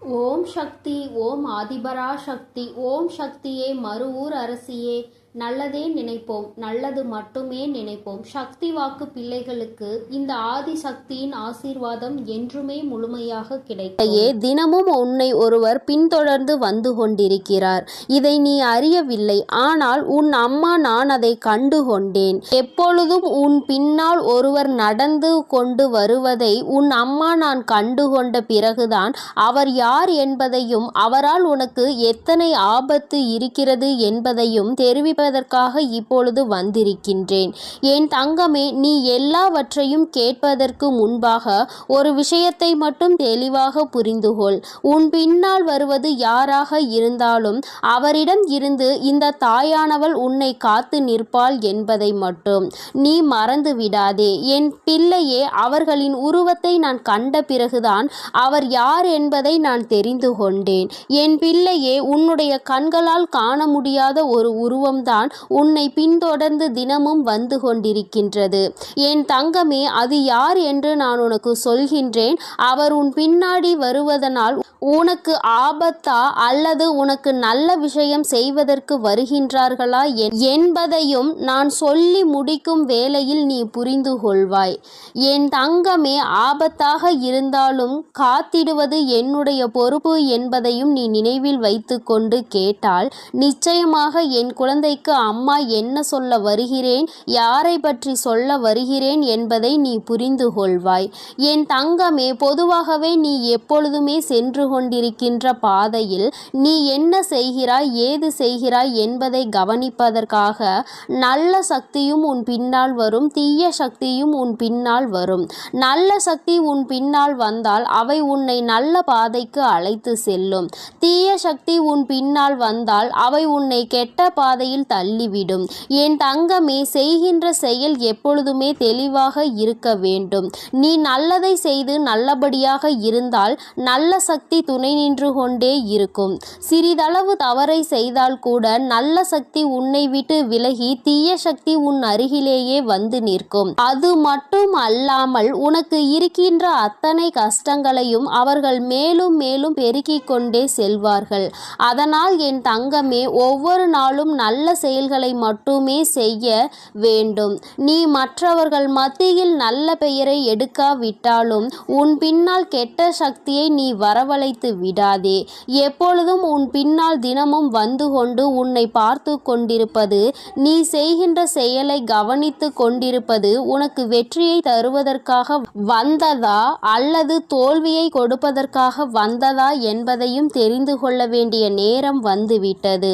ஓம் சக்தி. ஓம் ஆதிபரா சக்தி. ஓம் சக்தியே மறுவூர் அரசியே. நல்லதே நினைப்போம், நல்லது மட்டுமே நினைப்போம். சக்தி வாக்கு பிள்ளைகளுக்கு இந்த ஆதி சக்தியின் ஆசீர்வாதம் என்றுமே முழுமையாக கிடைக்கும். தினமும் உன்னை ஒருவர் பின்தொடர்ந்து வந்து கொண்டிருக்கிறார். இதை நீ அறியவில்லை, ஆனால் உன் அம்மா நான் அதை கண்டு கொண்டேன். எப்பொழுதும் உன் பின்னால் ஒருவர் நடந்து கொண்டு வருவதை உன் அம்மா நான் கண்டுகொண்ட பிறகுதான் அவர் யார் என்பதையும் அவரால் உனக்கு எத்தனை ஆபத்து இருக்கிறது என்பதையும் தெரிவிப்பதற்காக இப்பொழுது வந்திருக்கின்றேன். என் தங்கமே, நீ எல்லாவற்றையும் கேட்பதற்கு முன்பாக ஒரு விஷயத்தை மட்டும் தெளிவாக புரிந்துகொள். உன் பின்னால் வருவது யாராக இருந்தாலும் அவரிடம் இருந்து இந்த தாயானவள் உன்னை காத்து நிற்பாள் என்பதை மட்டும் நீ மறந்து விடாதே. என் பிள்ளையே, அவர்களின் உருவத்தை நான் கண்ட பிறகுதான் அவர் யார் என்பதை நான் தெரிந்து கொண்டேன். என் பிள்ளையே, உன்னுடைய கண்களால் காண முடியாத ஒரு உருவம்தான் உன்னை பின்தொடர்ந்து தினமும் வந்து கொண்டிருக்கின்றது. என் தங்கமே, அது யார் என்று நான் உனக்கு சொல்கின்றேன். அவர் உன் பின்னாடி வருவதனால் உனக்கு ஆபத்தா அல்லது உனக்கு நல்ல விஷயம் செய்வதற்கு வருகின்றார்களா என்பதையும் நான் சொல்லி முடிக்கும் வேளையில் நீ புரிந்து கொள்வாய். என் தங்கமே, ஆபத்தாக இருந்தாலும் காத்திடுவது என்னுடைய பொறுப்பு என்பதையும் நீ நினைவில் வைத்து கொண்டு கேட்டால் நிச்சயமாக என் குழந்தைக்கு அம்மா என்ன சொல்ல வருகிறேன், யாரை பற்றி சொல்ல வருகிறேன் என்பதை நீ புரிந்து கொள்வாய். என் தங்கமே, பொதுவாகவே நீ எப்பொழுதுமே சென்று கொண்டிருக்கின்ற பாதையில் நீ என்ன செய்கிறாய், ஏது செய்கிறாய் என்பதை கவனிப்பதற்காக நல்ல சக்தியும் உன் பின்னால் வரும், தீய சக்தியும் உன் பின்னால் வரும். நல்ல சக்தி உன் பின்னால் வந்தால் அவை உன்னை நல்ல பாதைக்கு அழைத்து செல்லும். தீய சக்தி உன் பின்னால் வந்தால் அவை உன்னை கெட்ட பாதையில் தள்ளிவிடும். என் தங்கமே, செய்கின்ற செயல் எப்பொழுதுமே தெளிவாக இருக்க வேண்டும். நீ நல்லதை செய்து நல்லபடியாக இருந்தால் நல்ல சக்தி துணை நின்று கொண்டே இருக்கும். சிறிதளவு தவறை செய்தால் கூட நல்ல சக்தி உன்னை விட்டு விலகி தீய சக்தி உன் அருகிலேயே வந்து நிற்கும். அது மட்டும் அல்லாமல் உனக்கு இருக்கின்ற அத்தனை கஷ்டங்களையும் அவர்கள் மேலும் மேலும் பெருக்கிக் கொண்டே செல்வார்கள். அதனால் என் தங்கமே, ஒவ்வொரு நாளும் நல்ல செயல்களை மட்டுமே செய்ய வேண்டும். நீ மற்றவர்கள் மத்தியில் நல்ல பெயரை எடுக்காவிட்டாலும் உன் பின்னால் கெட்ட சக்தியை நீ வரவழைத்து விடாதே. எப்பொழுதும் உன் பின்னால் தினமும் வந்து கொண்டு உன்னை பார்த்து கொண்டிருப்பது, நீ செய்கின்ற செயலை கவனித்து கொண்டிருப்பது உனக்கு வெற்றியை தருவதற்காக வந்ததா அல்லது தோல்வியை கொடுப்பதற்காக வந்ததா என்பதையும் தெரிந்து கொள்ள வேண்டிய நேரம் வந்துவிட்டது.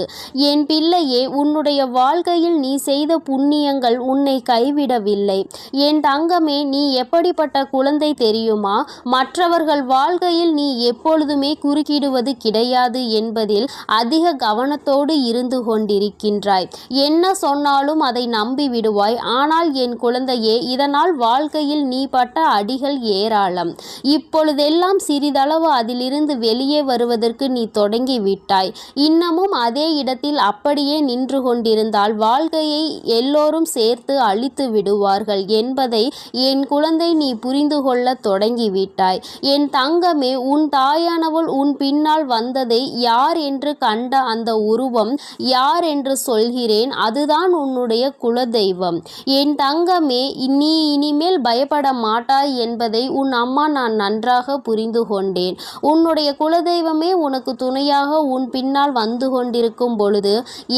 என் பிள்ளையே, உன்னுடைய வாழ்க்கையில் நீ செய்த புண்ணியங்கள் உன்னை கைவிடவில்லை. என் தங்கமே, நீ எப்படிப்பட்ட குழந்தை தெரியுமா? மற்றவர்கள் வாழ்க்கையில் நீ எப்பொழுதுமே குறுக்கிடுவது கிடையாது என்பதில் அதிக கவனத்தோடு இருந்து கொண்டிருக்கின்றாய். என்ன சொன்னாலும் அதை நம்பி விடுவாய். ஆனால் என் குழந்தையே, இதனால் வாழ்க்கையில் நீ பட்ட அடிகள் ஏராளம். இப்பொழுதெல்லாம் சிறிதளவு அதிலிருந்து வெளியே வருவதற்கு நீ தொடங்கி விட்டாய். இன்னமும் அதே இடத்தில் அப்படியே நின்று கொண்டிருந்தால் வாழ்க்கையை எல்லோரும் சேர்த்து அழித்து விடுவார்கள் என்பதை என் குழந்தை நீ புரிந்து கொள்ள தொடங்கிவிட்டாய். என் தங்கமே, உன் தாயானவள் உன் பின்னால் வந்ததை யார் என்று கண்ட அந்த உருவம் யார் என்று சொல்கிறேன், அதுதான் உன்னுடைய குலதெய்வம். என் தங்கமே, நீ இனிமேல் பயப்பட மாட்டாய் என்பதை உன் அம்மா நான் நன்றாக புரிந்து கொண்டேன். உன்னுடைய குலதெய்வமே உனக்கு துணையாக உன் பின்னால் வந்து கொண்டிருக்கும் பொழுது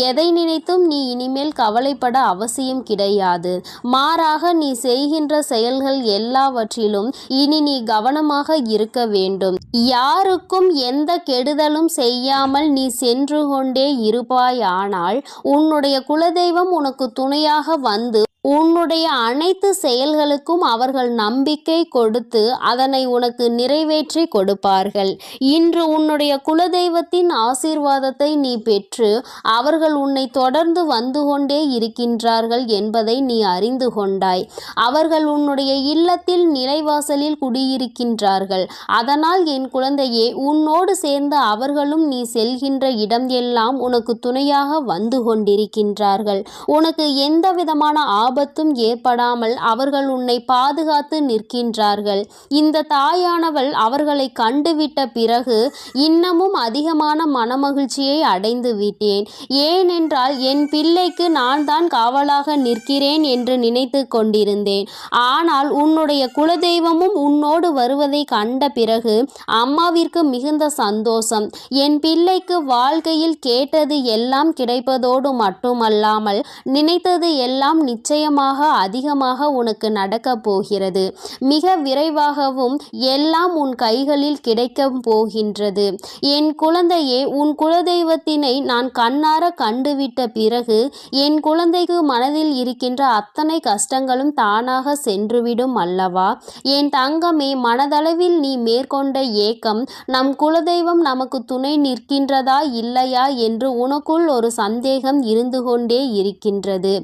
எதை நினைத்தும் நீ இனிமேல் கவலைப்பட அவசியம் கிடையாது. மாறாக நீ செய்கின்ற செயல்கள் எல்லாவற்றிலும் இனி நீ கவனமாக இருக்க வேண்டும். யாருக்கும் எந்த கெடுதலும் செய்யாமல் நீ சென்று கொண்டே இருப்பாயானால் உன்னுடைய குலதெய்வம் உனக்கு துணையாக வந்து உன்னுடைய அனைத்து செயல்களுக்கும் அவர்கள் நம்பிக்கை கொடுத்து அதனை உனக்கு நிறைவேற்றி கொடுப்பார்கள். இன்று உன்னுடைய குலதெய்வத்தின் ஆசீர்வாதத்தை நீ பெற்று அவர்கள் உன்னை தொடர்ந்து வந்து கொண்டே இருக்கின்றார்கள் என்பதை நீ அறிந்து கொண்டாய். அவர்கள் உன்னுடைய இல்லத்தில் நிலைவாசலில் குடியிருக்கின்றார்கள். அதனால் என் குழந்தையே, உன்னோடு சேர்ந்த அவர்களும் நீ செல்கின்ற இடம் எல்லாம் உனக்கு துணையாக வந்து கொண்டிருக்கின்றார்கள். உனக்கு எந்த விதமான ஆபத்தும் ஏற்படாமல் அவர்கள் உன்னை பாதுகாத்து நிற்கின்றார்கள். இந்த தாயானவள் அவர்களை கண்டுவிட்ட பிறகு இன்னமும் அதிகமான மனமகிழ்ச்சியை அடைந்து விட்டேன். ஏனென்றால் என் பிள்ளைக்கு நான் தான் காவலாக நிற்கிறேன் என்று நினைத்து கொண்டிருந்தேன். ஆனால் உன்னுடைய குலதெய்வமும் உன்னோடு வருவதை கண்ட பிறகு அம்மாவிற்கு மிகுந்த சந்தோஷம். என் பிள்ளைக்கு வாழ்க்கையில் கேட்டது எல்லாம் கிடைப்பதோடு மட்டுமல்லாமல் நினைத்தது எல்லாம் நிச்சயமாக அதிகமாக உனக்கு நடக்கப் போகிறது. மிக விரைவாகவும் எல்லாம் உன் கைகளில் கிடைக்கப் போகின்றது. என் குழந்தையே, உன் குலதெய்வத்தினை நான் கண்ணார கண்டுவிட்ட பிறகு என் குழந்தைக்கு மனதில் இருக்கின்ற அத்தனை கஷ்டங்களும் தானாக சென்றுவிடும் அல்லவா? என் தங்கமே, மனதளவில் நீ மேற்கொண்ட ஏக்கம், நம் குலதெய்வம் நமக்கு துணை நிற்கின்றதா இல்லையா என்று உனக்குள் ஒரு சந்தேகம் இருந்து கொண்டே இருக்கின்றது.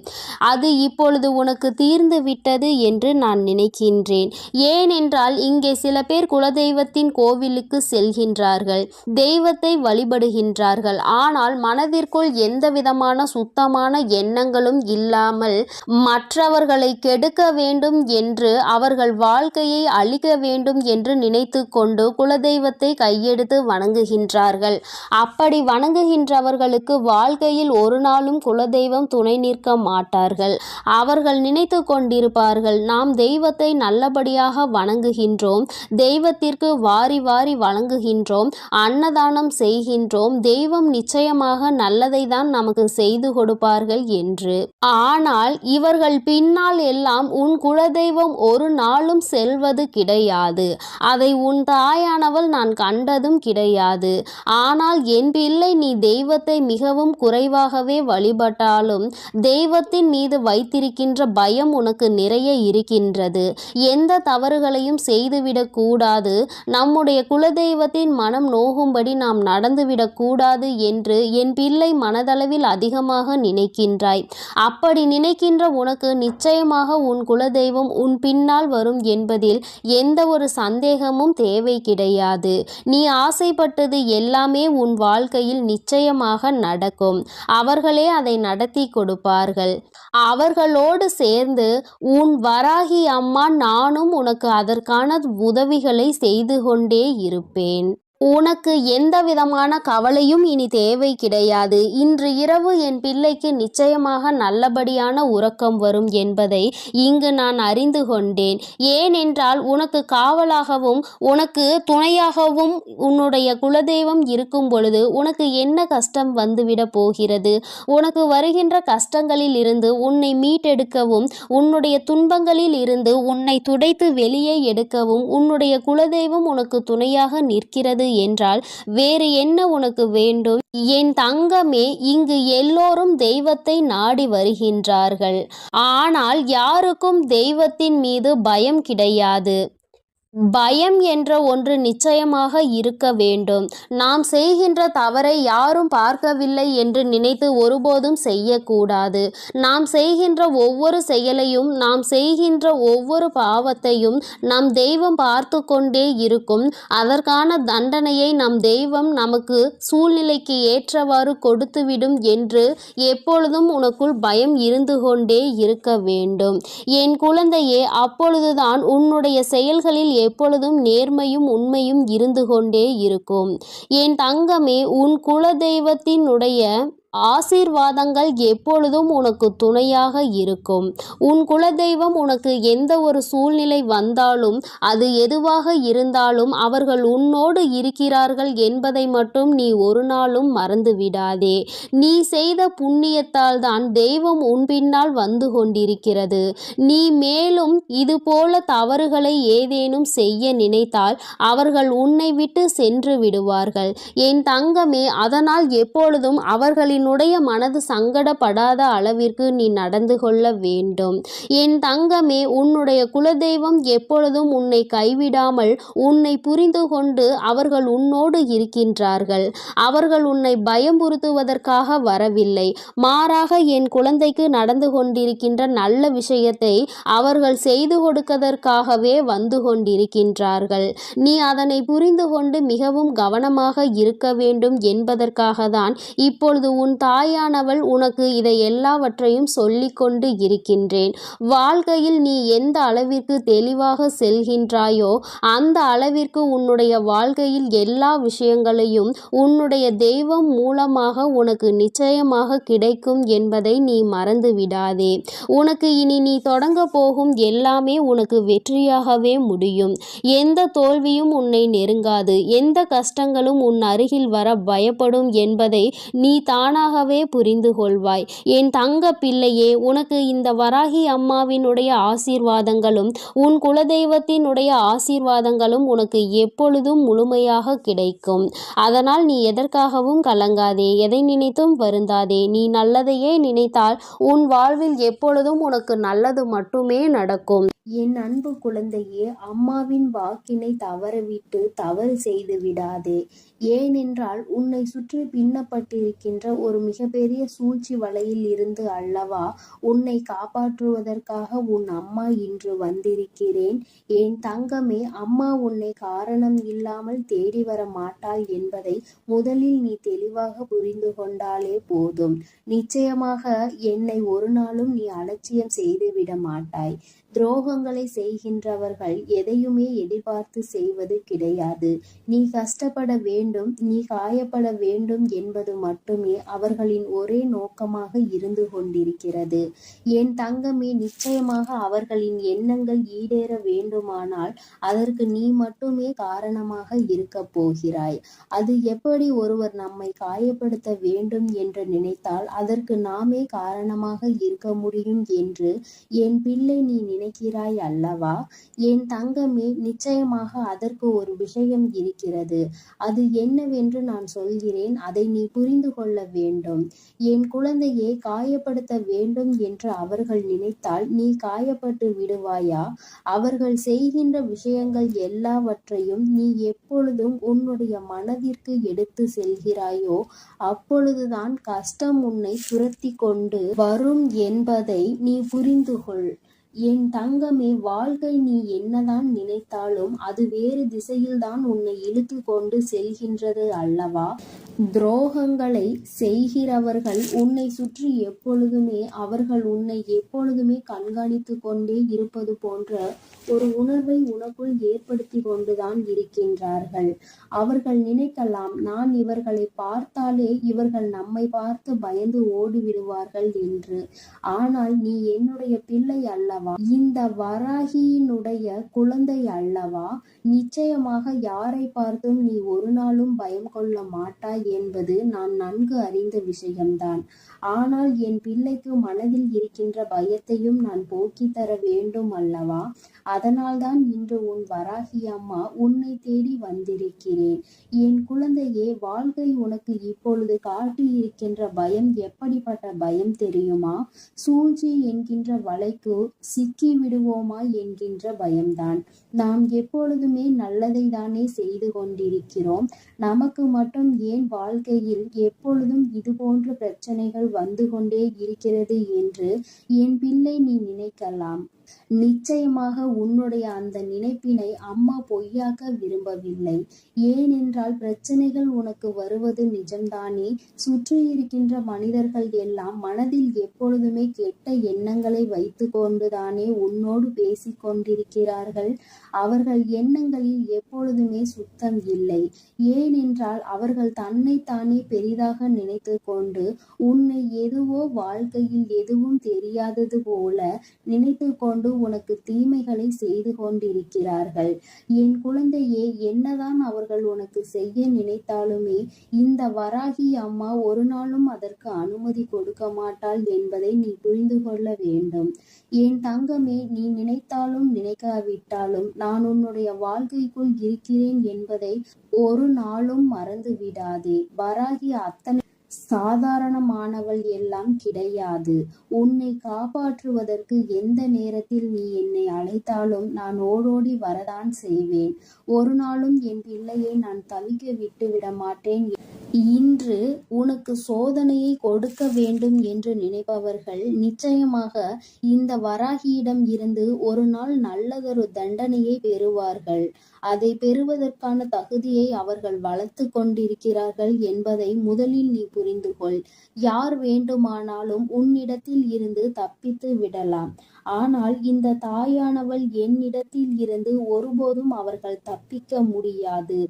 அது இப்பொழுது உனக்கு தீர்ந்து விட்டது என்று நான் நினைக்கின்றேன். ஏனென்றால் இங்கே சில பேர் குலதெய்வத்தின் கோவிலுக்கு செல்கின்றார்கள், தெய்வத்தை வழிபடுகின்றார்கள். ஆனால் மனதிற்குள் எந்த விதமான சுத்தமான எண்ணங்களும் இல்லாமல் மற்றவர்களை கெடுக்க வேண்டும் என்று, அவர்கள் வாழ்க்கையை அழிக்க வேண்டும் என்று நினைத்து கொண்டு குலதெய்வத்தை கையெடுத்து வணங்குகின்றார்கள். அப்படி வணங்குகின்றவர்களுக்கு வாழ்க்கையில் ஒரு நாளும் குலதெய்வம் துணை நிற்க மாட்டார்கள். அவர்கள் நினைத்து கொண்டிருப்பார்கள், நாம் தெய்வத்தை நல்லபடியாக வணங்குகின்றோம், தெய்வத்திற்கு வாரி வாரி வழங்குகின்றோம், அன்னதானம் செய்கின்றோம், தெய்வம் நிச்சயமாக நல்லதை தான் நமக்கு செய்து கொடுப்பார்கள் என்று. ஆனால் இவர்கள் பின்னால் எல்லாம் உன் குலதெய்வம் ஒரு நாளும் செல்வது கிடையாது. அதை உன் தாயானவள் நான் கண்டதும் கிடையாது. ஆனால் என் பிள்ளை, நீ தெய்வத்தை மிகவும் குறைவாகவே வழிபட்டாலும் தெய்வத்தின் மீது வைத்திருக்கின்ற பயம் உனக்கு நிறைய இருக்கின்றது. எந்த தவறுகளையும் செய்துவிடக் கூடாது, நம்முடைய குலதெய்வத்தின் மனம் நோகும்படி நாம் நடந்துவிடக் கூடாது என்று என் பிள்ளை மனதளவில் அதிகமாக நினைக்கின்றாய். அப்படி நினைக்கின்ற உனக்கு நிச்சயமாக உன் குலதெய்வம் உன் பின்னால் வரும் என்பதில் எந்த ஒரு சந்தேகமும் தேவை கிடையாது. நீ ஆசைப்பட்டது எல்லாமே உன் வாழ்க்கையில் நிச்சயமாக நடக்கும். அவர்களே அதை நடத்தி கொடுப்பார்கள். அவர்களோடு சேர்ந்து உன் வராகி அம்மா நானும் உனக்கு அதற்கான உதவிகளை செய்து கொண்டே இருப்பேன். உனக்கு எந்த விதமான கவலையும் இனி தேவை கிடையாது. இன்று இரவு என் பிள்ளைக்கு நிச்சயமாக நல்லபடியான உறக்கம் வரும் என்பதை இங்கு நான் அறிந்து கொண்டேன். ஏனென்றால் உனக்கு காவலாகவும் உனக்கு துணையாகவும் உன்னுடைய குலதெய்வம் இருக்கும் பொழுது உனக்கு என்ன கஷ்டம் வந்துவிட போகிறது? உனக்கு வருகின்ற கஷ்டங்களில் இருந்து உன்னை மீட்டெடுக்கவும், உன்னுடைய துன்பங்களில் இருந்து உன்னை துடைத்து வெளியே எடுக்கவும் உன்னுடைய குலதெய்வம் உனக்கு துணையாக நிற்கிறது என்றால் வேறு என்ன உனக்கு வேண்டும்? என் தங்கமே, இங்கு எல்லோரும் தெய்வத்தை நாடி வருகின்றார்கள். ஆனால் யாருக்கும் தெய்வத்தின் மீது பயம் கிடையாது. பயம் என்ற ஒன்று நிச்சயமாக இருக்க வேண்டும். நாம் செய்கின்ற தவறை யாரும் பார்க்கவில்லை என்று நினைத்து ஒருபோதும் செய்யக்கூடாது. நாம் செய்கின்ற ஒவ்வொரு செயலையும், நாம் செய்கின்ற ஒவ்வொரு பாவத்தையும் நம் தெய்வம் பார்த்து கொண்டே இருக்கும். அதற்கான தண்டனையை நம் தெய்வம் நமக்கு சூழ்நிலைக்கு ஏற்றவாறு கொடுத்துவிடும் என்று எப்பொழுதும் உனக்குள் பயம் இருந்து கொண்டே இருக்க வேண்டும். என் குழந்தையே, அப்பொழுதுதான் உன்னுடைய செயல்களில் எப்பொழுதும் நேர்மையும் உண்மையும் இருந்து கொண்டே இருக்கும். என் தங்கமே, உன் குலதெய்வத்தினுடைய ஆசீர்வாதங்கள் எப்பொழுதும் உனக்கு துணையாக இருக்கும். உன் குலதெய்வம் உனக்கு எந்த ஒரு சூழ்நிலை வந்தாலும், அது எதுவாக இருந்தாலும் அவர்கள் உன்னோடு இருக்கிறார்கள் என்பதை மட்டும் நீ ஒரு நாளும் மறந்து விடாதே. நீ செய்த புண்ணியத்தால் தான் தெய்வம் உன் பின்னால் வந்து கொண்டிருக்கிறது. நீ மேலும் இதுபோல தவறுகளை ஏதேனும் செய்ய நினைத்தால் அவர்கள் உன்னை விட்டு சென்று விடுவார்கள். என் தங்கமே, அதனால் எப்பொழுதும் அவர்களின் மனது சங்கடப்படாத அளவிற்கு நீ நடந்து கொள்ள வேண்டும். என் தங்கமே, உன்னுடைய குலதெய்வம் எப்பொழுதும் உன்னை கைவிடாமல் உன்னை புரிந்து கொண்டு அவர்கள் உன்னோடு இருக்கின்றார்கள். அவர்கள் உன்னை பயமுறுத்துவதற்காக வரவில்லை. மாறாக என் குழந்தைக்கு நடந்து கொண்டிருக்கின்ற நல்ல விஷயத்தை அவர்கள் செய்து கொடுப்பதற்காகவே வந்து கொண்டிருக்கின்றார்கள். நீ அதனை புரிந்து கொண்டு மிகவும் கவனமாக இருக்க வேண்டும் என்பதற்காக தான் இப்பொழுது உன் உன் தாயானவள் உனக்கு இதை எல்லாவற்றையும் சொல்லிக்கொண்டு இருக்கின்றேன். வாழ்க்கையில் நீ எந்த அளவிற்கு தெளிவாக செல்கின்றாயோ அந்த அளவிற்கு உன்னுடைய வாழ்க்கையில் எல்லா விஷயங்களையும் உன்னுடைய தெய்வம் மூலமாக உனக்கு நிச்சயமாக கிடைக்கும் என்பதை நீ மறந்து விடாதே. உனக்கு இனி நீ தொடங்க போகும் எல்லாமே உனக்கு வெற்றியாகவே முடியும். எந்த தோல்வியும் உன்னை நெருங்காது. எந்த கஷ்டங்களும் உன் அருகில் வர பயப்படும் என்பதை நீ தானாகவே புரிந்து கொள்வாய். என் தங்க பிள்ளையே, உனக்கு இந்த வராகி அம்மாவினுடைய ஆசீர்வாதங்களும் உன் குலதெய்வத்தினுடைய ஆசீர்வாதங்களும் உனக்கு எப்பொழுதும் முழுமையாக கிடைக்கும். அதனால் நீ எதற்காகவும் கலங்காதே, எதை நினைத்தும் வருந்தாதே. நீ நல்லதையே நினைத்தால் உன் வாழ்வில் எப்பொழுதும் உனக்கு நல்லது மட்டுமே நடக்கும். என் அன்பு குழந்தையே, அம்மாவின் வாக்கினை தவறவிட்டு தவறு செய்து விடாதே. ஏனென்றால் உன்னை சுற்றி பின்னப்பட்டிருக்கின்ற ஒரு மிகப்பெரிய சூழ்ச்சி வலையில் இருந்து அல்லவா உன்னை காப்பாற்றுவதற்காக உன் அம்மா இன்று வந்திருக்கிறேன். என் தங்கமே, அம்மா உன்னை காரணம் இல்லாமல் தேடி வர மாட்டாள் என்பதை முதலில் நீ தெளிவாக புரிந்து கொண்டாலே போதும். நிச்சயமாக என்னை ஒரு நாளும் நீ அலட்சியம் செய்துவிட மாட்டாய். துரோகங்களை செய்கின்றவர்கள் எதையுமே எதிர்பார்த்து செய்வது கிடையாது. நீ கஷ்டப்பட வேண்டும், நீ காயப்பட வேண்டும் என்பது மட்டுமே அவர்களின் ஒரே நோக்கமாக இருந்து கொண்டிருக்கிறது. என் தங்கமே, நிச்சயமாக அவர்களின் எண்ணங்கள் ஈடேற வேண்டுமானால் அதற்கு நீ மட்டுமே காரணமாக இருக்க போகிறாய். அது எப்படி ஒருவர் நம்மை காயப்படுத்த வேண்டும் என்று நினைத்தால் அதற்கு நாமே காரணமாக இருக்க முடியும் என்று என் பிள்ளை நீ நினைக்கிறாய் அல்லவா? என் தங்கமே, நிச்சயமாக அதற்கு ஒரு விஷயம் இருக்கிறது. அது என்னவென்று நான் சொல்கிறேன், அதை நீ புரிந்து கொள்ள வேண்டும். என் குழந்தையை காயப்படுத்த வேண்டும் என்று அவர்கள் நினைத்தால் நீ காயப்பட்டு விடுவாயா? அவர்கள் செய்கின்ற விஷயங்கள் எல்லாவற்றையும் நீ எப்பொழுதும் உன்னுடைய மனதிற்கு எடுத்து செல்கிறாயோ அப்பொழுதுதான் கஷ்டம் உன்னை துரத்தி கொண்டு வரும் என்பதை நீ புரிந்து கொள். என் தங்கமே, வாழ்க்கை நீ என்னதான் நினைத்தாலும் அது வேறு திசையில்தான் உன்னை இழுத்து கொண்டு செல்கின்றது அல்லவா? துரோகங்களை செய்கிறவர்கள் உன்னை சுற்றி எப்பொழுதுமே அவர்கள் உன்னை எப்பொழுதுமே கண்காணித்து கொண்டே இருப்பது போன்ற ஒரு உணர்வை உனக்குள் ஏற்படுத்தி கொண்டுதான் இருக்கின்றார்கள். அவர்கள் நினைக்கலாம், நான் இவர்களை பார்த்தாலே இவர்கள் நம்மை பார்த்து பயந்து ஓடிவிடுவார்கள் என்று. ஆனால் நீ என்னுடைய பிள்ளை அல்லவா, இந்த வராகியினுடைய குழந்தை அல்லவா? நிச்சயமாக யாரை பார்த்தும் நீ ஒரு நாளும் பயம் கொள்ள மாட்டாய் என்பது நான் நன்கு அறிந்த விஷயம்தான். ஆனால் என் பிள்ளைக்கு மனதில் இருக்கின்ற பயத்தையும் நான் போக்கித் தர வேண்டும் அல்லவா? அதனால்தான் இன்று உன் வராகி அம்மா உன்னை தேடி வந்திருக்கிறேன். என் குழந்தையே, வாழ்க்கை உனக்கு இப்பொழுது காட்டி இருக்கின்ற பயம் எப்படிப்பட்ட பயம் தெரியுமா? சூழ்ச்சி என்கின்ற வலைக்கு சிக்கி விடுவோமா என்கின்ற பயம்தான். நாம் எப்பொழுதுமே நல்லதை தானே செய்து கொண்டிருக்கிறோம். நமக்கு மட்டும் ஏன் வாழ்க்கையில் எப்பொழுதும் இது போன்ற பிரச்சனைகள் வந்து கொண்டே இருக்கிறது என்று என் பிள்ளை நீ நினைக்கலாம். நிச்சயமாக உன்னுடைய அந்த நினைப்பினை அம்மா பொய்யாக்க விரும்பவில்லை. ஏனென்றால் பிரச்சனைகள் உனக்கு வருவது நிஜம்தானே. சுற்றி இருக்கின்ற மனிதர்கள் எல்லாம் மனதில் எப்பொழுதுமே கெட்ட எண்ணங்களை வைத்து கொண்டுதானே உன்னோடு பேசிக் கொண்டிருக்கிறார்கள். அவர்கள் எண்ணங்களில் எப்பொழுதுமே சுத்தம் இல்லை. ஏனென்றால் அவர்கள் தன்னைத்தானே பெரிதாக நினைத்து கொண்டு உன்னை எதுவோ வாழ்க்கையில் எதுவும் தெரியாதது போல நினைத்து கொண்டு உனக்கு தீமைகளை செய்து கொண்டிருக்கிறார்கள். என் குழந்தையே, என்னதான் அவர்கள் உனக்கு செய்ய நினைத்தாலுமே இந்த வராகி அம்மா ஒரு நாளும் அதற்கு அனுமதி கொடுக்க மாட்டாள் என்பதை நீ புரிந்து கொள்ள வேண்டும். என் தங்கமே, நீ நினைத்தாலும் நினைக்காவிட்டாலும் நான் உன்னுடைய வாழ்க்கைக்குள் இருக்கிறேன் என்பதை ஒரு நாளும் மறந்து விடாதே. வராகி அத்தனை சாதாரணமானவள் எல்லாம் கிடையாது. உன்னை காப்பாற்றுவதற்கு எந்த நேரத்தில் நீ என்னை அழைத்தாலும் நான் ஓடோடி வரதான் செய்வேன். ஒரு நாளும் என் பிள்ளையை நான் தவிக்க விட்டு விட மாட்டேன். இன்று உனக்கு சோதனையை கொடுக்க வேண்டும் என்று நினைப்பவர்கள் நிச்சயமாக இந்த வராகியிடம் இருந்து ஒரு நாள் நல்லதொரு தண்டனையை பெறுவார்கள். அதை பெறுவதற்கான தகுதியை அவர்கள் வளர்த்து கொண்டிருக்கிறார்கள் என்பதை முதலில் நீ புரிந்து கொள். யார் வேண்டுமானாலும் உன்னிடத்தில் இருந்து தப்பித்து விடலாம். ஆனால் இந்த தாயானவள் என்னிடத்தில் இருந்து ஒருபோதும் அவர்கள் தப்பிக்க முடியாது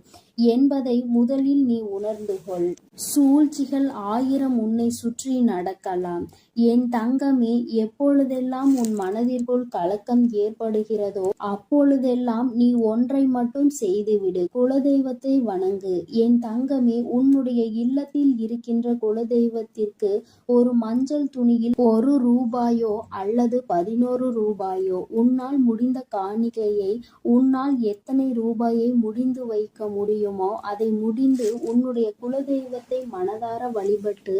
என்பதை முதலில் நீ உணர்ந்து கொள். சூழ்ச்சிகள் 1000 உன்னை சுற்றி நடக்கலாம். என் தங்கமே, எப்பொழுதெல்லாம் உன் மனதிற்குள் கலக்கம் ஏற்படுகிறதோ அப்பொழுதெல்லாம் நீ ஒன்றை மட்டும் செய்துவிடு, குலதெய்வத்தை வணங்கு. என் தங்கமே, உன்னுடைய இல்லத்தில் இருக்கின்ற குலதெய்வத்திற்கு ஒரு மஞ்சள் துணியில் 1 ரூபாயோ அல்லது 11 ரூபாயோ உன்னால் முடிந்த காணிக்கையை, உன்னால் எத்தனை ரூபாயை முடிந்து வைக்க முடியுமோ அதை முடிந்து உன்னுடைய குலதெய்வத்தை மனதார வழிபட்டு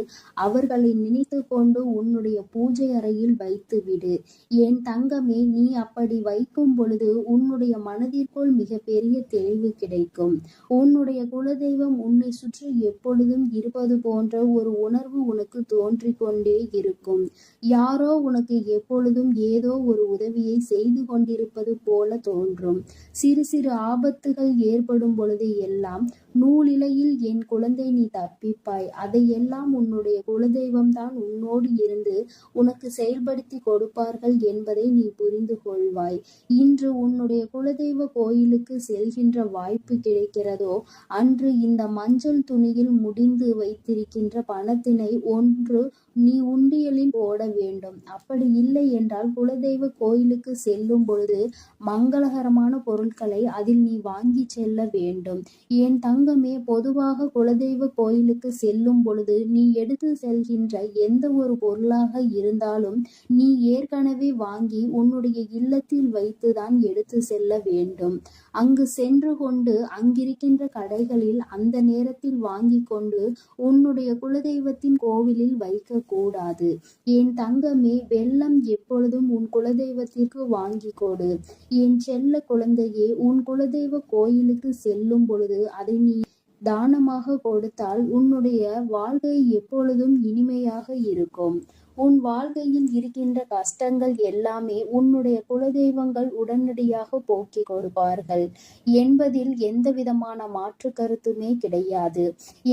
அவர்களை நினைத்து கொண்டு உன்னுடைய பூஜை அறையில் வைத்துவிடு. என் தங்கமே, நீ அப்படி வைக்கும் பொழுது உன்னுடைய மனதிற்குள் மிக பெரிய தெளிவு கிடைக்கும். உன்னுடைய குலதெய்வம் உன்னை சுற்றி எப்பொழுதும் இருப்பது போன்ற ஒரு உணர்வு உனக்கு தோன்றிக் கொண்டே இருக்கும். யாரோ உனக்கு எப்பொழுதும் ஏதோ ஒரு உதவியை செய்து கொண்டிருப்பது போல தோன்றும். சிறு சிறு ஆபத்துகள் ஏற்படும் பொழுது எல்லாம் நூலிழையில் என் குழந்தை நீ தப்பிப்பாய். அதையெல்லாம் உன்னுடைய குலதெய்வம் தான் உன்னோடு இருந்து உனக்கு செயல்படுத்தி கொடுப்பார்கள் என்பதை நீ புரிந்து கொள்வாய். இன்று உன்னுடைய குலதெய்வ கோயிலுக்கு செல்கின்ற வாய்ப்பு கிடைக்கிறதோ அன்று இந்த மஞ்சள் துணியில் முடிந்து வைத்திருக்கின்ற பணத்தினை ஒன்று நீ உண்டியலில் போட வேண்டும். அப்படி இல்லை என்றால் குலதெய்வ கோயிலுக்கு செல்லும் பொழுது மங்களகரமான பொருட்களை அதில் நீ வாங்கி செல்ல வேண்டும். என் தங்கமே, பொதுவாக குலதெய்வ கோயிலுக்கு செல்லும் பொழுது நீ எடுத்து செல்கின்ற எந்த ஒரு பொருளாக இருந்தாலும் நீ ஏற்கனவே வாங்கி உன்னுடைய இல்லத்தில் வைத்துதான் எடுத்து செல்ல வேண்டும். அங்கு சென்று கொண்டு அங்கிருக்கின்ற கடைகளில் அந்த நேரத்தில் வாங்கி கொண்டு உன்னுடைய குலதெய்வத்தின் கோவிலில் வைக்க கூடாது. என் தங்கமே, வெல்லம் எப்பொழுதும் உன் குலதெய்வத்திற்கு வாங்கி கொடு. என் செல்ல குழந்தையே, உன் குலதெய்வ கோயிலுக்கு செல்லும் பொழுது அதை நீ தானமாக கொடுத்தால் உன்னுடைய வாழ்க்கை எப்பொழுதும் இனிமையாக இருக்கும். உன் வாழ்க்கையில் இருக்கின்ற கஷ்டங்கள் எல்லாமே உன்னுடைய குலதெய்வங்கள் உடனடியாக போக்கி கொடுப்பார்கள் என்பதில் எந்த விதமான மாற்று கருத்துமே கிடையாது.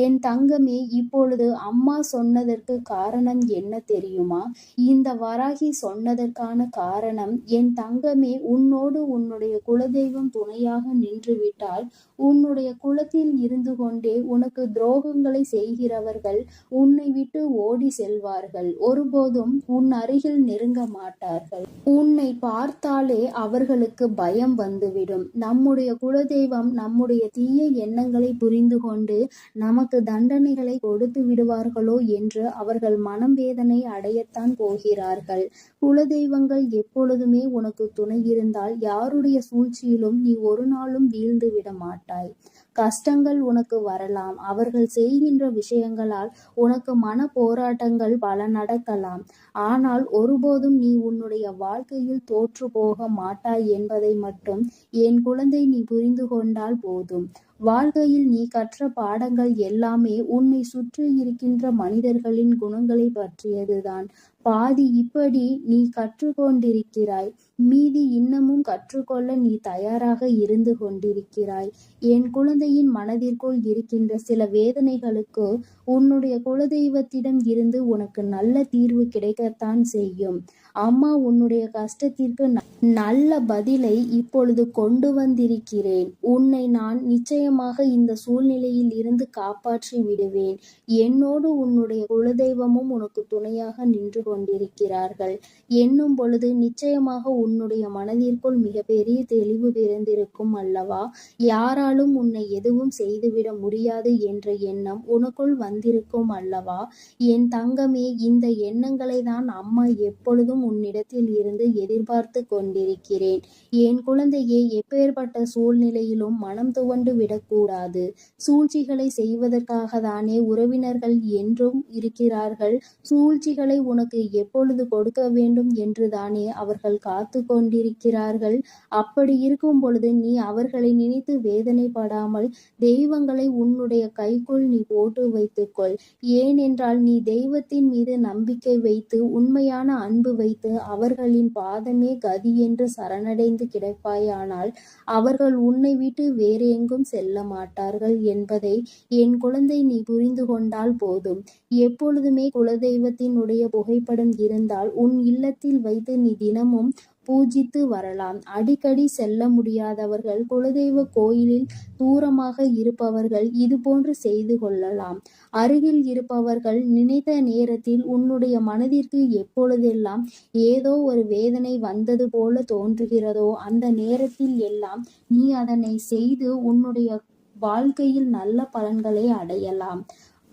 என் தங்கமே, இப்பொழுது அம்மா சொன்னதற்கு காரணம் என்ன தெரியுமா? இந்த வராகி சொன்னதற்கான காரணம், என் தங்கமே, உன்னோடு உன்னுடைய குலதெய்வம் துணையாக நின்றுவிட்டால் உன்னுடைய குலத்தில் இருந்து கொண்டே உனக்கு துரோகங்களை செய்கிறவர்கள் உன்னை விட்டு ஓடி செல்வார்கள். ஒருபோதும் உன் அருகில் நெருங்க மாட்டார்கள். உன்னை பார்த்தாலே அவர்களுக்கு பயம் வந்துவிடும். நம்முடைய குலதெய்வம் நம்முடைய தீய எண்ணங்களை புரிந்து கொண்டு நமக்கு தண்டனைகளை கொடுத்து விடுவார்களோ என்று அவர்கள் மனம் வேதனை அடையத்தான் போகிறார்கள். குலதெய்வங்கள் எப்பொழுதுமே உனக்கு துணை இருந்தால் யாருடைய சூழ்ச்சியிலும் நீ ஒரு நாளும் வீழ்ந்து விட மாட்டாய். கஷ்டங்கள் உனக்கு வரலாம். அவர்கள் செய்கின்ற விஷயங்களால் உனக்கு மன போராட்டங்கள் பல நடக்கலாம். ஆனால் ஒருபோதும் நீ உன்னுடைய வாழ்க்கையில் தோற்று போக மாட்டாய் என்பதை மட்டும் என் குழந்தை நீ புரிந்து கொண்டால் போதும். வாழ்க்கையில் நீ கற்ற பாடங்கள் எல்லாமே உன்னை சுற்றி இருக்கின்ற மனிதர்களின் குணங்களை பற்றியதுதான். பாதி இப்படி நீ கற்றுக்கொண்டிருக்கிறாய், மீதி இன்னமும் கற்றுக்கொள்ள நீ தயாராக இருந்து கொண்டிருக்கிறாய். என் குழந்தையின் மனதிற்குள் இருக்கின்ற சில வேதனைகளுக்கு உன்னுடைய குலதெய்வத்திடம் இருந்து உனக்கு நல்ல தீர்வு கிடைக்கத்தான் செய்யும். அம்மா உன்னுடைய கஷ்டத்திற்கு நல்ல பதிலை இப்பொழுது கொண்டு வந்திருக்கிறேன். உன்னை நான் நிச்சயமாக இந்த சூழ்நிலையில் இருந்து காப்பாற்றி விடுவேன். என்னோடு உன்னுடைய குலதெய்வமும் உனக்கு துணையாக நின்று கொண்டிருக்கிறார்கள் என்னும் பொழுது நிச்சயமாக உன்னுடைய மனதிற்குள் மிகப்பெரிய தெளிவு பிறந்திருக்கும் அல்லவா? யாராலும் உன்னை எதுவும் செய்துவிட முடியாது என்ற எண்ணம் உனக்குள் வந்திருக்கும் அல்லவா? என் தங்கமே, இந்த எண்ணங்களை தான் அம்மா எப்பொழுதும் உன்னிடத்தில் இருந்து எதிர்பார்த்து கொண்டிருக்கிறேன். என் குழந்தையே, எப்பேற்பட்ட சூழ்நிலையிலும் மனம் துவண்டு விடக்கூடாது. சூழ்ச்சிகளை செய்வதற்காக தானே உறவினர்கள் என்றும் இருக்கிறார்கள். சூழ்ச்சிகளை உனக்கு எப்பொழுது கொடுக்க வேண்டும் என்று தானே அவர்கள் காத்து கொண்டிருக்கிறார்கள். அப்படி இருக்கும் பொழுது நீ அவர்களை நினைத்து வேதனைப்படாமல் தெய்வங்களை உன்னுடைய கைக்குள் நீ போட்டு வைத்துக்கொள். ஏனென்றால் நீ தெய்வத்தின் மீது நம்பிக்கை வைத்து உண்மையான அன்பு வைத்து நினைத்து அவர்களின் பாதமே கதி என்று சரணடைந்து கிடப்பாயானால் அவர்கள் உன்னை விட்டு வேறு எங்கும் செல்ல மாட்டார்கள் என்பதை என் குழந்தை நீ புரிந்து கொண்டால் போதும். எப்பொழுதுமே குலதெய்வத்தினுடைய புகைப்படம் இருந்தால் உன் இல்லத்தில் வைத்து நீ தினமும் பூஜித்து வரலாம். அடிக்கடி செல்ல முடியாதவர்கள், குலதெய்வ கோயிலில் தூரமாக இருப்பவர்கள் இதுபோன்று செய்து கொள்ளலாம். அருகில் இருப்பவர்கள் நினைத்த நேரத்தில் உன்னுடைய மனதிற்கு எப்பொழுதெல்லாம் ஏதோ ஒரு வேதனை வந்தது போல தோன்றுகிறதோ அந்த நேரத்தில் எல்லாம் நீ அதனை செய்து உன்னுடைய வாழ்க்கையில் நல்ல பலன்களை அடையலாம்.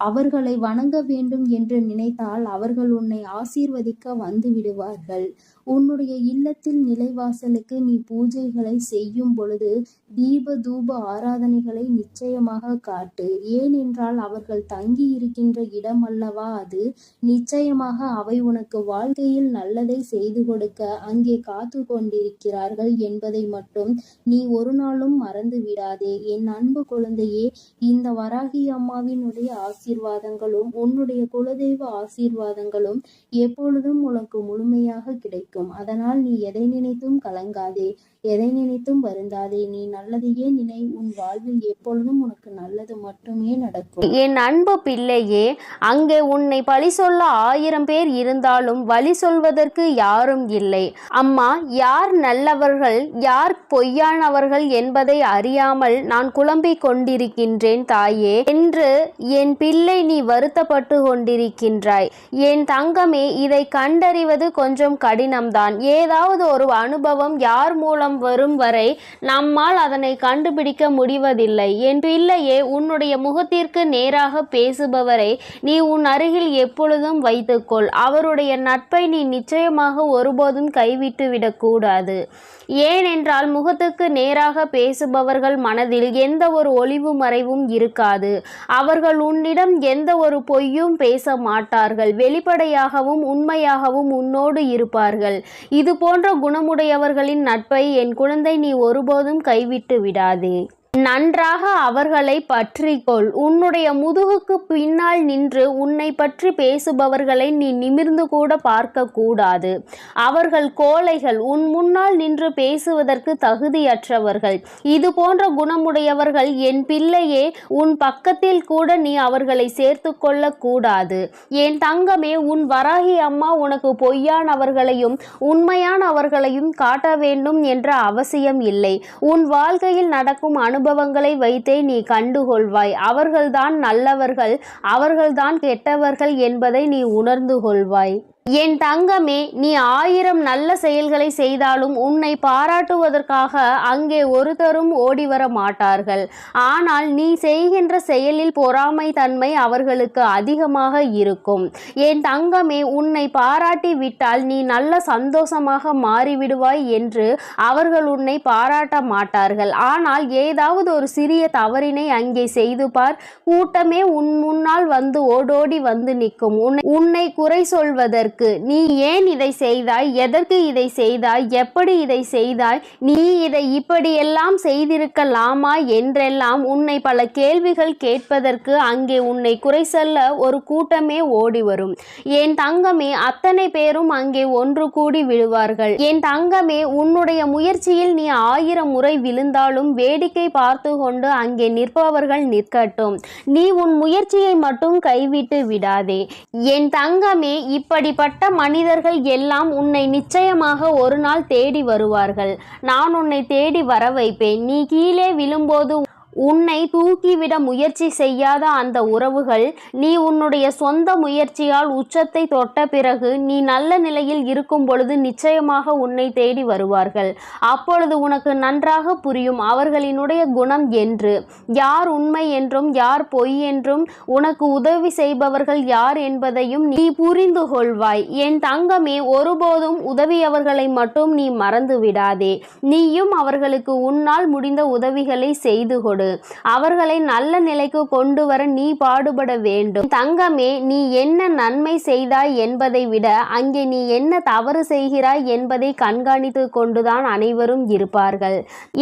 அவர்களை வணங்க வேண்டும் என்று நினைத்தால் அவர்கள் உன்னை ஆசீர்வதிக்க வந்து விடுவார்கள். உன்னுடைய இல்லத்தில் நிலைவாசலுக்கு நீ பூஜைகளை செய்யும் பொழுது தீப தூப ஆராதனைகளை நிச்சயமாக காட்டு. ஏனென்றால் அவர்கள் தங்கி இருக்கின்ற இடம் அல்லவா அது. நிச்சயமாக அவை உனக்கு வாழ்க்கையில் நல்லதை செய்து கொடுக்க அங்கே காத்து கொண்டிருக்கிறார்கள் என்பதை மட்டும் நீ ஒரு நாளும் மறந்து விடாதே. என் அன்பு குழந்தையே, இந்த வராகி அம்மாவினுடைய ஆசீர்வாதங்களும் உன்னுடைய குலதெய்வ ஆசீர்வாதங்களும் எப்பொழுதும் உனக்கு முழுமையாக கிடைக்கும். அதனால் நீ எதை நினைத்தும் கலங்காதே, எதை நினைத்தும் வருந்தாதே. நீ நல்லதையே நினை. உன் வாழ்வில் எப்பொழுதும் உனக்கு நல்லது மட்டுமே நடக்கும். என் அன்பு பிள்ளையே, அங்கே உன்னை பழி சொல்ல 1000 பேர் இருந்தாலும் வழி சொல்வதற்கு யாரும் இல்லை. அம்மா, யார் நல்லவர்கள் யார் பொய்யானவர்கள் என்பதை அறியாமல் நான் குழம்பிக் கொண்டிருக்கின்றேன் தாயே என்று என் பிள்ளை நீ வருத்தப்பட்டு கொண்டிருக்கின்றாய். என் தங்கமே, இதை கண்டறிவது கொஞ்சம் கடினம்தான். ஏதாவது ஒரு அனுபவம் யார் மூலம் வரும் வரை நம்மால் அதனை கண்டுபிடிக்க முடிவதில்லை. என் பிள்ளையே, உன்னுடைய முகத்திற்கு நேராக பேசுபவரை நீ உன் அருகில் எப்பொழுதும் வைத்துக்கொள். அவருடைய நட்பை நீ நிச்சயமாக ஒருபோதும் கைவிட்டு விடக்கூடாது. ஏனென்றால் முகத்துக்கு நேராக பேசுபவர்கள் மனதில் எந்த ஒரு ஒளிவு மறைவும் இருக்காது. அவர்கள் உன்னிடம் எந்த ஒரு பொய்யும் பேச மாட்டார்கள். வெளிப்படையாகவும் உண்மையாகவும் உன்னோடு இருப்பார்கள். இது போன்ற குணமுடையவர்களின் நட்பை என் குழந்தை நீ ஒருபோதும் கைவிட்டு விடாதே. நன்றாக அவர்களை பற்றிக்கொள். உன்னுடைய முதுகுக்கு பின்னால் நின்று உன்னை பற்றி பேசுபவர்களை நீ நிமிர்ந்து கூட பார்க்க கூடாது. அவர்கள் கோழைகள், உன் முன்னால் நின்று பேசுவதற்கு தகுதியற்றவர்கள். இது போன்ற குணமுடையவர்கள் என் பிள்ளையே, உன் பக்கத்தில் கூட நீ அவர்களை சேர்த்து கொள்ள கூடாது. என் தங்கமே, உன் வராகி அம்மா உனக்கு பொய்யானவர்களையும் உண்மையானவர்களையும் காட்ட வேண்டும் என்ற அவசியம் இல்லை. உன் வாழ்க்கையில் நடக்கும் அனுபவங்களை வைத்தே நீ கண்டுகொள்வாய். அவர்கள்தான் நல்லவர்கள், அவர்கள்தான் கெட்டவர்கள் என்பதை நீ உணர்ந்து கொள்வாய். என் தங்கமே, நீ 1000 நல்ல செயல்களை செய்தாலும் உன்னை பாராட்டுவதற்காக அங்கே ஒருத்தரும் ஓடிவர மாட்டார்கள். ஆனால் நீ செய்கின்ற செயலில் பொறாமை தன்மை அவர்களுக்கு அதிகமாக இருக்கும். என் தங்கமே, உன்னை பாராட்டி விட்டால் நீ நல்ல சந்தோஷமாக மாறிவிடுவாய் என்று அவர்கள் உன்னை பாராட்ட மாட்டார்கள். ஆனால் ஏதாவது ஒரு சிறிய தவறினை அங்கே செய்து பார், கூட்டமே உன் முன்னால் வந்து ஓடோடி வந்து நிற்கும். உன்னை குறை சொல்வதற்கு, நீ ஏன் இதை செய்தாய், எதற்கு இதை செய்தாய், எப்படி இதை செய்தாய், நீ இதை இப்படியெல்லாம் செய்திருக்கலாமா என்றெல்லாம் உன்னை பல கேள்விகள் கேட்பதற்கு அங்கே உன்னை குறை சொல்ல ஒரு கூட்டமே ஓடி வரும். என் தங்கமே, அத்தனை பேரும் அங்கே ஒன்று கூடி விடுவார்கள். என் தங்கமே, உன்னுடைய முயற்சியில் நீ 1000 முறை விழுந்தாலும் வேடிக்கை பார்த்து கொண்டு அங்கே நிற்பவர்கள் நிற்கட்டும். நீ உன் முயற்சியை மட்டும் கைவிட்டு விடாதே. என் தங்கமே, இப்படிப்பட்ட மனிதர்கள் எல்லாம் உன்னை நிச்சயமாக ஒரு நாள் தேடி வருவார்கள். நான் உன்னை தேடி வர வைப்பேன். நீ கீழே விழும்போது உன்னை தூக்கிவிட முயற்சி செய்யாத அந்த உறவுகள் நீ உன்னுடைய சொந்த முயற்சியால் உச்சத்தை தொட்ட பிறகு நீ நல்ல நிலையில் இருக்கும் பொழுது நிச்சயமாக உன்னை தேடி வருவார்கள். அப்பொழுது உனக்கு நன்றாக புரியும் அவர்களினுடைய குணம் என்று, யார் உண்மை என்றும் யார் பொய் என்றும், உனக்கு உதவி செய்பவர்கள் யார் என்பதையும் நீ புரிந்து கொள்வாய். என் தங்கமே, ஒருபோதும் உதவியவர்களை மட்டும் நீ மறந்து விடாதே. நீயும் அவர்களுக்கு உன்னால் முடிந்த உதவிகளை செய்து கொடு. கொடு. அவர்களை நல்ல நிலைக்கு கொண்டு வர நீ பாடுபட வேண்டும். தங்கமே, நீ என்ன நன்மை செய்தாய் என்பதை விட அங்கே நீ என்ன தவறு செய்கிறாய் என்பதை கண்காணித்து கொண்டுதான் அனைவரும் இருப்பார்கள்.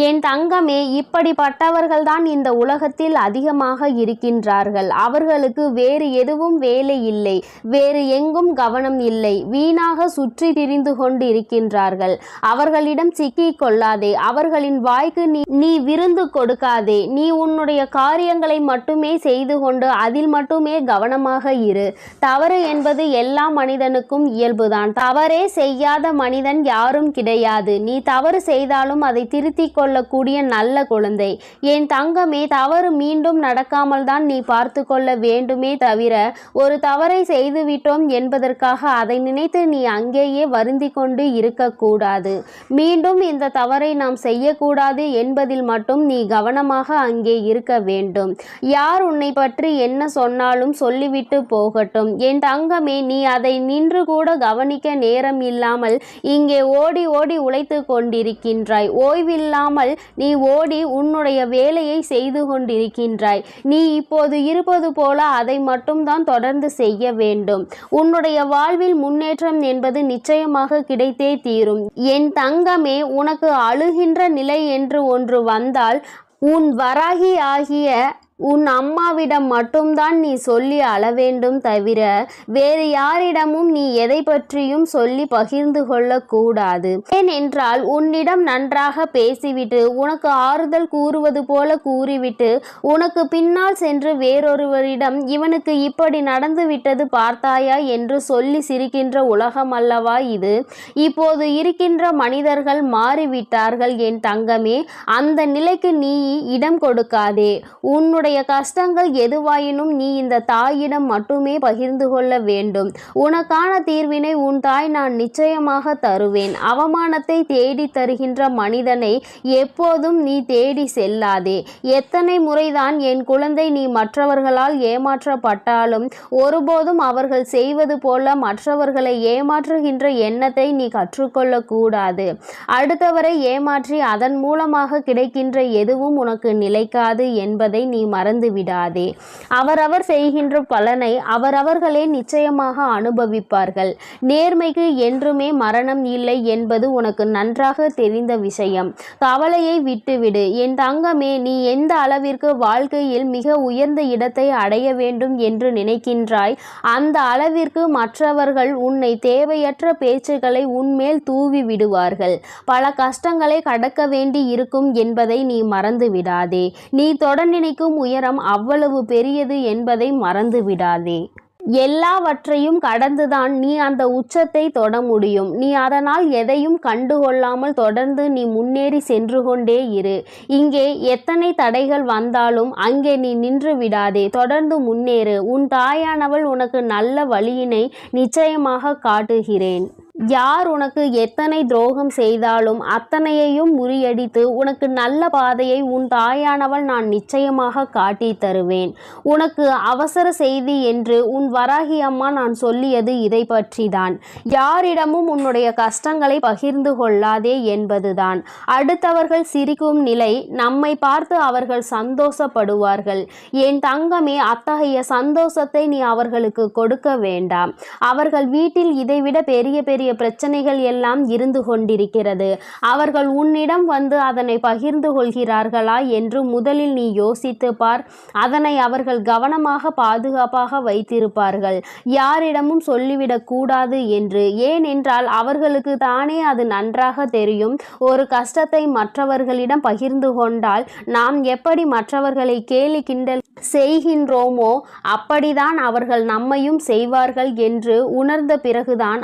என் தங்கமே, இப்படிப்பட்டவர்கள்தான் இந்த உலகத்தில் அதிகமாக இருக்கின்றார்கள். அவர்களுக்கு வேறு எதுவும் வேலை இல்லை, வேறு எங்கும் கவனம் இல்லை, வீணாக சுற்றி திரிந்து கொண்டு இருக்கின்றார்கள். அவர்களிடம் சிக்கிக் கொள்ளாதே, அவர்களின் வாய்க்கு நீ விருந்து கொடுக்காதே. நீ உன்னுடைய காரியங்களை மட்டுமே செய்து கொண்டு அதில் மட்டுமே கவனமாக இரு. தவறு என்பது எல்லா மனிதனுக்கும் இயல்புதான். தவறே செய்யாத மனிதன் யாரும் கிடையாது. நீ தவறு செய்தாலும் அதை திருத்திக் கொள்ளக்கூடிய நல்ல குழந்தை. என் தங்கமே, தவறு மீண்டும் நடக்காமல் தான் நீ பார்த்து கொள்ள வேண்டுமே தவிர ஒரு தவறை செய்துவிட்டோம் என்பதற்காக அதை நினைத்து நீ அங்கேயே வருந்தி கொண்டு இருக்கக்கூடாது. மீண்டும் இந்த தவறை நாம் செய்யக்கூடாது என்பதில் மட்டும் நீ கவனமாக அங்கே இருக்க வேண்டும். யார் உன்னை பற்றி என்ன சொன்னாலும் சொல்லிவிட்டு போகட்டும். என் தங்கமே, நீ அதை நின்று கூட கவனிக்க நேரம் இல்லாமல் இங்கே ஓடி ஓடி உழைத்து கொண்டிருக்கின்றாய். ஓய்வில்லாமல் நீ ஓடி உன்னுடைய வேலையை செய்து கொண்டிருக்கின்றாய். நீ இப்போது இருப்பது போல அதை மட்டும்தான் தொடர்ந்து செய்ய வேண்டும். உன்னுடைய வாழ்வில் முன்னேற்றம் என்பது நிச்சயமாக கிடைத்தே தீரும். என் தங்கமே, உனக்கு அழுகின்ற நிலை என்று ஒன்று வந்தால் உன் வராகி ஆகிய உன் அம்மாவிடம் மட்டும்தான் நீ சொல்லி அழ வேண்டும் தவிர வேறு யாரிடமும் நீ எதை பற்றியும் சொல்லி பகிர்ந்து கொள்ளக்கூடாது. ஏனென்றால் உன்னிடம் நன்றாக பேசிவிட்டு உனக்கு ஆறுதல் கூறுவது போல கூறிவிட்டு உனக்கு பின்னால் சென்று வேறொருவரிடம் இவனுக்கு இப்படி நடந்து விட்டது பார்த்தாயா என்று சொல்லி சிரிக்கின்ற உலகம் அல்லவா இது. இப்போது இருக்கின்ற மனிதர்கள் மாறிவிட்டார்கள் என் தங்கமே. அந்த நிலைக்கு நீ இடம் கொடுக்காதே. உன்னுடைய கஷ்டங்கள் எதுவாயினும் நீ இந்த தாயிடம் மட்டுமே பகிர்ந்து கொள்ள வேண்டும். உனக்கான தீர்வினை உன் தாய் நான் நிச்சயமாக தருவேன். அவமானத்தை தேடி தருகின்ற மனிதனை எப்போதும் நீ தேடி செல்லாதே. எத்தனை முறைதான் என் குழந்தை நீ மற்றவர்களால் ஏமாற்றப்பட்டாலும் ஒருபோதும் அவர்கள் செய்வது போல மற்றவர்களை ஏமாற்றுகின்ற எண்ணத்தை நீ கற்றுக்கொள்ளக்கூடாது. அடுத்தவரை ஏமாற்றி அதன் மூலமாக கிடைக்கின்ற எதுவும் உனக்கு நிலைக்காது என்பதை நீ மறந்து விடாதே. அவரவர் செய்கின்ற பலனை அவரவர்களே நிச்சயமாக அனுபவிப்பார்கள். நேர்மைக்கு என்றுமே மரணம் இல்லை என்பது உனக்கு நன்றாக தெரிந்த விஷயம். கவலையை விட்டுவிடு என் தங்கமே. நீ எந்த அளவிற்கு வாழ்க்கையில் மிக உயர்ந்த இடத்தை அடைய வேண்டும் என்று நினைக்கின்றாய் அந்த அளவிற்கு மற்றவர்கள் உன்னை தேவையற்ற பேச்சுக்களை உன்மேல் தூவி விடுவார்கள். பல கஷ்டங்களை கடக்க வேண்டி இருக்கும் என்பதை நீ மறந்து விடாதே. நீ தொட நினைக்கும் உயரம் அவ்வளவு பெரியது என்பதை மறந்து விடாதே. எல்லாவற்றையும் கடந்துதான் நீ அந்த உச்சத்தை தொட முடியும். நீ அதனால் எதையும் கண்டுகொள்ளாமல் தொடர்ந்து நீ முன்னேறி சென்று கொண்டே இரு. இங்கே எத்தனை தடைகள் வந்தாலும் அங்கே நீ நின்று விடாதே. தொடர்ந்து முன்னேறு. உன் தாயானவள் உனக்கு நல்ல வழியினை நிச்சயமாக காட்டுகிறேன். யார் உனக்கு எத்தனை துரோகம் செய்தாலும் அத்தனையையும் முறியடித்து உனக்கு நல்ல பாதையை உன் தாயானவள் நான் நிச்சயமாக காட்டி தருவேன். உனக்கு அவசர செய்தி என்று உன் வராகி அம்மா நான் சொல்லியது இதை பற்றிதான். யாரிடமும் உன்னுடைய கஷ்டங்களை பகிர்ந்து கொள்ளாதே என்பதுதான். அடுத்தவர்கள் சிரிக்கும் நிலை நம்மை பார்த்து அவர்கள் சந்தோஷப்படுவார்கள். என் தங்கமே, அத்தகைய சந்தோஷத்தை நீ அவர்களுக்கு கொடுக்க வேண்டாம். அவர்கள் வீட்டில் இதைவிட பெரிய பெரிய பிரச்சனைகள் எல்லாம் இருந்து கொண்டிருக்கிறது. அவர்கள் உன்னிடம் வந்து அதனை பகிர்ந்து கொள்கிறார்களா என்று முதலில் நீ யோசித்து பார். அதனை அவர்கள் கவனமாக பாதுகாப்பாக வைத்திருப்பார்கள். யாரிடமும் சொல்லிவிடக் கூடாது என்று. ஏனென்றால் அவர்களுக்கு தானே அது நன்றாக தெரியும். ஒரு கஷ்டத்தை மற்றவர்களிடம் பகிர்ந்து கொண்டால் நாம் எப்படி மற்றவர்களை கேலி கிண்டல் செய்கின்றோமோ அப்படிதான் அவர்கள் நம்மையும் செய்வார்கள் என்று உணர்ந்த பிறகுதான்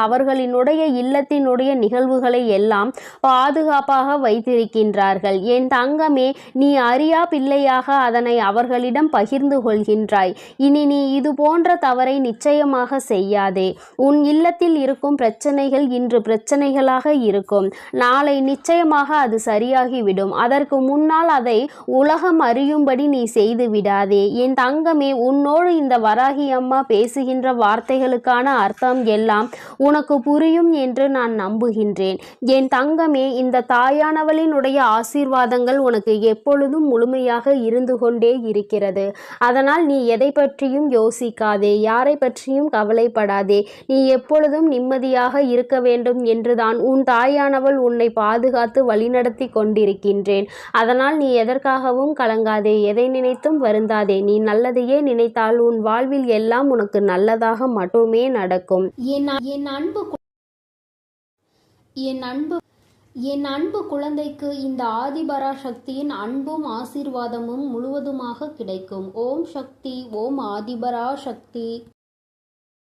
அவர்களினுடைய இல்லத்தினுடைய நிகழ்வுகளை எல்லாம் பாதுகாப்பாக வைத்திருக்கின்றார்கள். என் தங்கமே, நீ அறியா பிள்ளையாக அதனை அவர்களிடம் பகிர்ந்து கொள்கின்றாய். இனி நீ இது போன்ற தவறை நிச்சயமாக செய்யாதே. உன் இல்லத்தில் இருக்கும் பிரச்சனைகள் இன்று பிரச்சனைகளாக இருக்கும். நாளை நிச்சயமாக அது சரியாகிவிடும். அதற்கு முன்னால் அதை உலகம் அறியும்படி நீ செய்துவிடு. விடாதே. என் தங்கமே, உன்னோடு இந்த வராகி அம்மா பேசுகின்ற வார்த்தைகளுக்கான அர்த்தம் எல்லாம் உனக்கு புரியும் என்று நான் நம்புகின்றேன். என் தங்கமே, இந்த தாயானவளினுடைய ஆசீர்வாதங்கள் உனக்கு எப்பொழுதும் முழுமையாக இருந்து கொண்டே இருக்கிறது. அதனால் நீ எதை பற்றியும் யோசிக்காதே, யாரை பற்றியும் கவலைப்படாதே. நீ எப்பொழுதும் நிம்மதியாக இருக்க வேண்டும் என்றுதான் உன் தாயானவள் உன்னை பாதுகாத்து வழிநடத்தி கொண்டிருக்கின்றேன். அதனால் நீ எதற்காகவும் கலங்காதே, எதை நினைத்தும் வருந்தாதே. நீ நல்லதையே நினைத்தால் உன் வாழ்வில் எல்லாம் உனக்கு நல்லதாக மட்டுமே நடக்கும். என் அன்பு குழந்தைக்கு இந்த ஆதிபராசக்தியின் அன்பும் ஆசீர்வாதமும் முழுவதுமாக கிடைக்கும். ஓம் சக்தி, ஓம் ஆதிபராசக்தி.